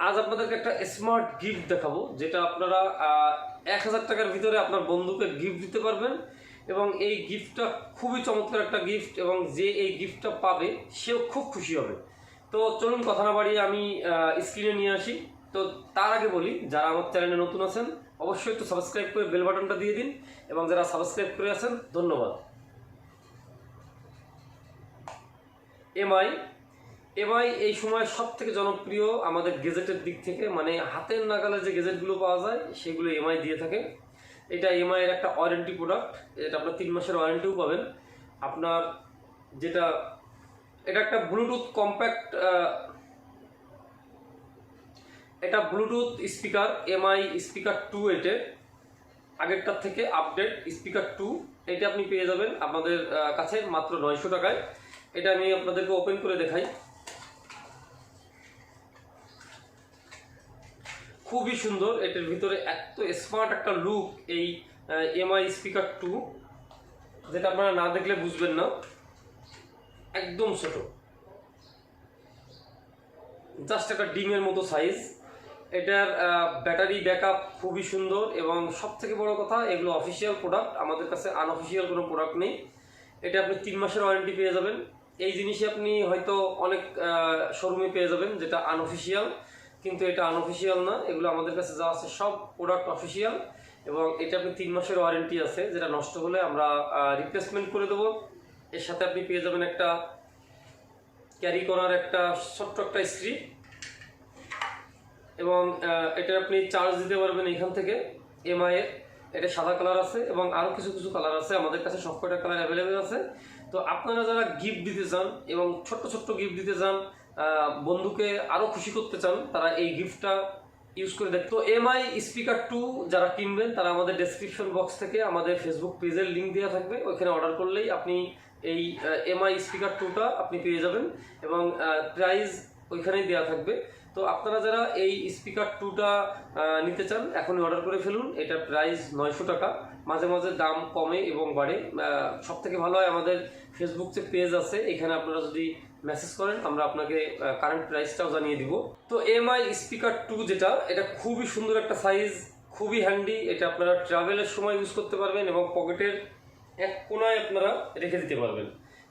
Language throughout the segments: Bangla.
আজ আপনাদেরকে একটা স্মার্ট গিফট দেখাবো, যেটা আপনারা 1000 টাকার ভিতরে আপনার বন্ধুকে গিফট দিতে পারবেন। এবং এই গিফটটা খুবই চমৎকার একটা গিফট, এবং যে এই গিফটটা পাবে সেও খুব খুশি হবে। তো চলুন কথা না বাড়িয়ে আমি স্ক্রিনে নিয়ে আসি। তো তার আগে বলি, যারা আমার চ্যানেলে নতুন আছেন অবশ্যই একটু সাবস্ক্রাইব করে বেল বাটনটা দিয়ে দিন, এবং যারা সাবস্ক্রাইব করে আছেন ধন্যবাদ। এমআই এই সময় সব থেকে জনপ্রিয় আমাদের গেজেটের দিক থেকে, মানে হাতের নাগালে যে গেজেটগুলো পাওয়া যায় সেগুলো এমআই দিয়ে থাকে। এটা এমআই এর একটা ওয়ারেন্টি প্রোডাক্ট, এটা আপনার 3 মাসের ওয়ারেন্টিও পাবেন। আপনার যেটা এটা একটা ব্লুটুথ কম্প্যাক্ট, এটা ব্লুটুথ স্পিকার এমআই স্পিকার 2। এটা আগেরটার থেকে আপডেট স্পিকার 2। এটা আপনি পেয়ে যাবেন আপনাদের কাছে মাত্র 900 টাকায়। এটা আমি আপনাদেরকে ওপেন করে দেখাই। খুবই সুন্দর, এটার ভিতরে এত স্মার্ট একটা লুক এই এমআই স্পিকার 2, যেটা আপনারা না দেখলে বুঝবেন না। একদম ছোট, জাস্ট একটা ডিমের মতো সাইজ। এটার ব্যাটারি ব্যাকআপ খুবই সুন্দর, এবং সব থেকে বড় কথা এগুলো অফিসিয়াল প্রোডাক্ট, আমাদের কাছে আনঅফিসিয়াল কোনো প্রোডাক্ট নেই। এটা আপনি 3 মাসের ওয়ারেন্টি পেয়ে যাবেন। এই জিনিসই আপনি হয়তো অনেক শোরুমে পেয়ে যাবেন যেটা আনঅফিসিয়াল, কিন্তু এটা আনঅফিসিয়াল না। এগুলো আমাদের কাছে যা আছে সব প্রোডাক্ট অফিসিয়াল, এবং এটা আপনি 3 মাসের ওয়ারেন্টি আছে, যেটা নষ্ট হলে আমরা রিপ্লেসমেন্ট করে দেবো। এর সাথে আপনি পেয়ে যাবেন একটা ক্যারি করার একটা ছোট্ট একটা স্ট্রিপ, এবং এটা আপনি চার্জ দিতে পারবেন এখান থেকে এমআই এর। এটা সাদা কালার আছে এবং আরও কিছু কিছু কালার আছে, আমাদের কাছে সবকটা কালার অ্যাভেলেবেল আছে। তো আপনারা যারা গিফট দিতে চান এবং ছোট্ট ছোট্ট গিফট দিতে চান, বন্ধুকে আরও খুশি করতে চান, তারা এই গিফটটা ইউজ করে দেখ। তো এমআই স্পিকার 2 যারা কিনবেন তারা আমাদের ডেসক্রিপশন বক্স থেকে আমাদের ফেসবুক পেজের লিঙ্ক দেওয়া থাকবে, ওইখানে অর্ডার করলেই আপনি এই এমআই স্পিকার 2টা আপনি পেয়ে যাবেন, এবং প্রাইস ওইখানেই দেওয়া থাকবে। তো আপনারা যারা এই স্পিকার 2টা নিতে চান এখনই অর্ডার করে ফেলুন। এটার প্রাইস 900 টাকা। মাঝে মাঝে দাম কমে এবং বাড়ে। সব থেকে ভালো হয় আমাদের ফেসবুক যে পেজ আছে, এখানে আপনারা যদি মেসেজ করেন আমরা আপনাকে কারেন্ট প্রাইসটাও জানিয়ে দিব। তো এমআই স্পিকার 2 যেটা, এটা খুবই সুন্দর একটা সাইজ, খুবই হ্যান্ডি। এটা আপনারা ট্রাভেলের সময় ইউজ করতে পারবেন, এবং পকেটের এক কোনায় আপনারা রেখে দিতে পারবেন,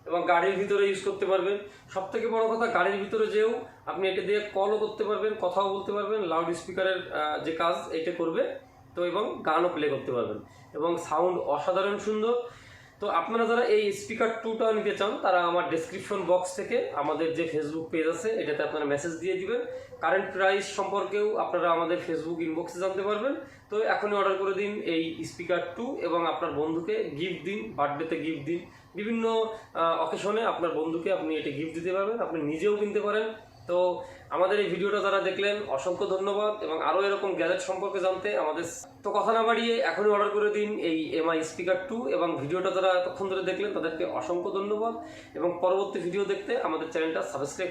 এবং গাড়ির ভিতরে ইউজ করতে পারবেন। সব থেকে বড় কথা, গাড়ির ভিতরে যেও আপনি এটা দিয়ে কলও করতে পারবেন, কথাও বলতে পারবেন, লাউড স্পিকারের যে কাজ এটা করবে। তো এবং গানও প্লে করতে পারবেন, এবং সাউন্ড অসাধারণ সুন্দর। তো আপনারা যারা এই স্পিকার 2টা নিতে চান তারা আমার ডেসক্রিপশন বক্স থেকে আমাদের যে ফেসবুক পেজ আছে এটাতে আপনারা মেসেজ দিয়ে দিবেন। কারেন্ট প্রাইস সম্পর্কেও আপনারা আমাদের ফেসবুক ইনবক্সে জানতে পারবেন। তো এখনই অর্ডার করে দিন এই স্পিকার 2, এবং আপনার বন্ধুকে গিফট দিন, বার্থডেতে গিফট দিন, বিভিন্ন অকেশনে আপনার বন্ধুকে আপনি এটা গিফট দিতে পারবেন, আপনি নিজেও কিনতে পারেন। তো আমাদের এই ভিডিওটা যারা দেখলেন অসংখ্য ধন্যবাদ, এবং আরও এরকম গ্যাজেট সম্পর্কে জানতে আমাদের। তো কথা না বাড়িয়ে এখনই অর্ডার করে দিন এই এমআই স্পিকার 2, এবং ভিডিওটা যারা এতক্ষণ ধরে দেখলেন তাদেরকে অসংখ্য ধন্যবাদ, এবং পরবর্তী ভিডিও দেখতে আমাদের চ্যানেলটা সাবস্ক্রাইব